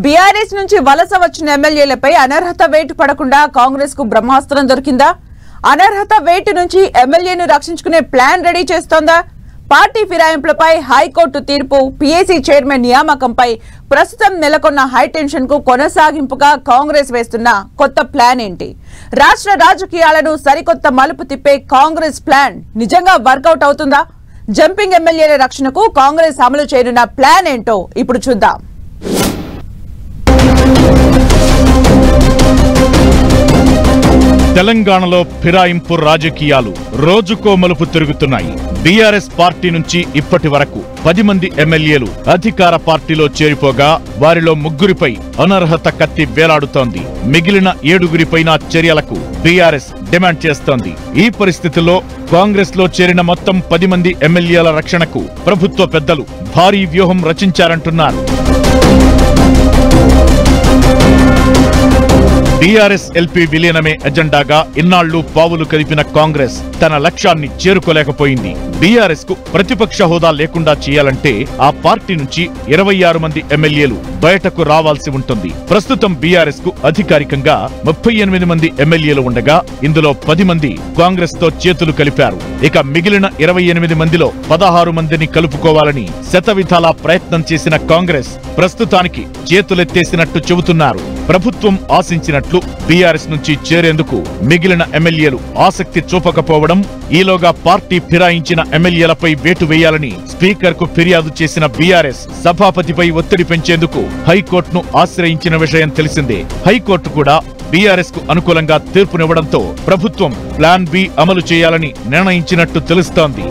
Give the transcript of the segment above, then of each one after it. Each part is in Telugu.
బీఆర్ఎస్ నుంచి వలస వచ్చిన ఎమ్మెల్యేలపై అనర్హత వేటు పడకుండా కాంగ్రెస్ కు బ్రహ్మాస్త్రం దొరికిందా? అనర్హత వేటు నుంచి ఎమ్మెల్యేను రక్షించుకునే ప్లాన్ రెడీ చేస్తోందా? పార్టీ ఫిరాయింపులపై హైకోర్టు తీర్పు, పీఏసీ చైర్మన్ నియామకంపై ప్రస్తుతం నెలకొన్న హైటెన్షన్ కు కొనసాగింపుగా కాంగ్రెస్ వేస్తున్న కొత్త ప్లాన్ ఏంటి? రాష్ట్ర రాజకీయాలను సరికొత్త మలుపు తిప్పే కాంగ్రెస్ ప్లాన్ నిజంగా వర్కౌట్ అవుతుందా? జంపింగ్ ఎమ్మెల్యేల రక్షణకు కాంగ్రెస్ అమలు చేయనున్న ప్లాన్ ఏంటో ఇప్పుడు చూద్దాం. తెలంగాణలో ఫిరాయింపు రాజకీయాలు రోజుకో మలుపు తిరుగుతున్నాయి. బీఆర్ఎస్ పార్టీ నుంచి ఇప్పటి వరకు 10 మంది ఎమ్మెల్యేలు అధికార పార్టీలో చేరిపోగా వారిలో 3గురిపై అనర్హత కత్తి వేలాడుతోంది. మిగిలిన 7గురిపైన చర్యలకు బీఆర్ఎస్ డిమాండ్ చేస్తోంది. ఈ పరిస్థితుల్లో కాంగ్రెస్ లో చేరిన మొత్తం 10 మంది ఎమ్మెల్యేల రక్షణకు ప్రభుత్వ పెద్దలు భారీ వ్యూహం రచించారంటున్నారు. బీఆర్ఎస్ ఎల్పీ విలీనమే ఎజెండాగా ఇన్నాళ్లు పావులు కదిపిన కాంగ్రెస్ తన లక్ష్యాన్ని చేరుకోలేకపోయింది. బీఆర్ఎస్ కు ప్రతిపక్ష హోదా లేకుండా చేయాలంటే ఆ పార్టీ నుంచి 26 మంది ఎమ్మెల్యేలు బయటకు రావాల్సి ఉంటుంది. ప్రస్తుతం బీఆర్ఎస్ కు అధికారికంగా 38 మంది ఎమ్మెల్యేలు ఉండగా ఇందులో 10 మంది కాంగ్రెస్ తో చేతులు కలిపారు. ఇక మిగిలిన 28 మందిలో 16 మందిని కలుపుకోవాలని శతవిధాలా ప్రయత్నం చేసిన కాంగ్రెస్ ప్రస్తుతానికి చేతులెత్తేసినట్టు చెబుతున్నారు. ప్రభుత్వం ఆశించినట్లు బీఆర్ఎస్ నుంచి చేరేందుకు మిగిలిన ఎమ్మెల్యేలు ఆసక్తి చూపకపోవడం, ఈలోగా పార్టీ ఫిరాయించిన ఎమ్మెల్యేలపై వేటు వేయాలని స్పీకర్ కు ఫిర్యాదు చేసిన బీఆర్ఎస్ సభాపతిపై ఒత్తిడి పెంచేందుకు హైకోర్టును ఆశ్రయించిన విషయం తెలిసిందే. హైకోర్టు కూడా బీఆర్ఎస్ కు అనుకూలంగా తీర్పునివ్వడంతో ప్రభుత్వం ప్లాన్ బి అమలు చేయాలని నిర్ణయించినట్టు తెలుస్తోంది.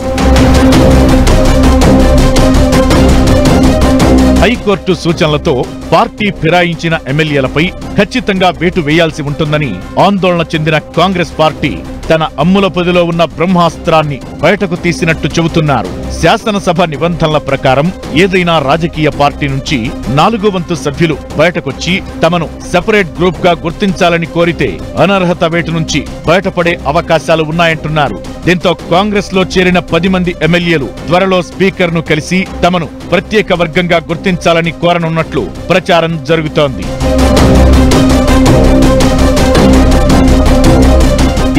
హైకోర్టు సూచనలతో పార్టీ ఫిరాయించిన ఎమ్మెల్యేలపై ఖచ్చితంగా వేటు వేయాల్సి ఉంటుందని ఆందోళన చెందిన కాంగ్రెస్ పార్టీ తన అమ్ముల పొదిలో ఉన్న బ్రహ్మాస్త్రాన్ని బయటకు తీసినట్టు చెబుతున్నారు. శాసనసభ నిబంధనల ప్రకారం ఏదైనా రాజకీయ పార్టీ నుంచి 4వ వంతు సభ్యులు బయటకొచ్చి తమను సెపరేట్ గ్రూప్ గా గుర్తించాలని కోరితే అనర్హత వేటు నుంచి బయటపడే అవకాశాలు ఉన్నాయంటున్నారు. దీంతో కాంగ్రెస్ లో చేరిన 10 మంది ఎమ్మెల్యేలు త్వరలో స్పీకర్ ను కలిసి తమను ప్రత్యేక వర్గంగా గుర్తించాలని కోరనున్నట్లు ప్రచారం జరుగుతోంది.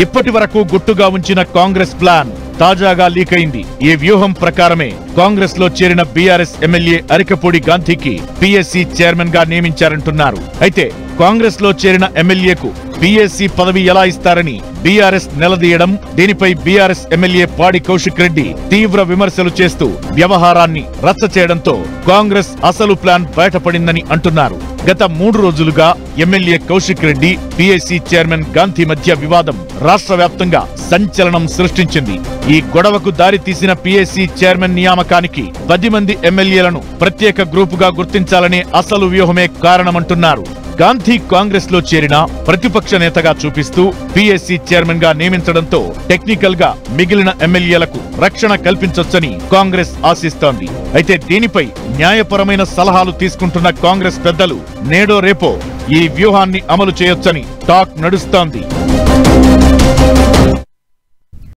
ఇప్పటి వరకు గుట్టుగా ఉంచిన కాంగ్రెస్ ప్లాన్ తాజాగా లీక్ అయింది. ఈ వ్యూహం ప్రకారమే కాంగ్రెస్ లో చేరిన బీఆర్ఎస్ ఎమ్మెల్యే అరికపూడి గాంధీకి పీఎస్సీ చైర్మన్ గా నియమించారంటున్నారు. అయితే కాంగ్రెస్ లో చేరిన ఎమ్మెల్యేకు పీఎస్సీ పదవి ఎలా ఇస్తారని బీఆర్ఎస్ నిలదీయడం, దీనిపై బీఆర్ఎస్ ఎమ్మెల్యే పాడి కౌశిక్ రెడ్డి తీవ్ర విమర్శలు చేస్తూ వ్యవహారాన్ని రచ్చ చేయడంతో కాంగ్రెస్ అసలు ప్లాన్ బయటపడిందని అంటున్నారు. గత 3 రోజులుగా MLA Kaushik Reddy, PSC chairman Gandhi మధ్య వివాదం రాష్ట్ర వ్యాప్తంగా సంచలనం సృష్టించింది. ఈ గొడవకు దారి తీసిన పీఎస్సీ చైర్మన్ నియామకానికి 10 మంది ఎమ్మెల్యేలను ప్రత్యేక గ్రూపుగా గుర్తించాలనే అసలు వ్యూహమే కారణమంటున్నారు. గాంధీ కాంగ్రెస్ లో చేరిన ప్రతిపక్ష నేతగా చూపిస్తూ పీఎస్సీ చైర్మన్ గా నియమించడంతో టెక్నికల్ గా మిగిలిన ఎమ్మెల్యేలకు రక్షణ కల్పించొచ్చని కాంగ్రెస్ ఆశిస్తోంది. అయితే దీనిపై న్యాయపరమైన సలహాలు తీసుకుంటున్న కాంగ్రెస్ పెద్దలు నేడో రేపో ఈ వ్యూహాన్ని అమలు చేయొచ్చని టాక్ నడుస్తోంది.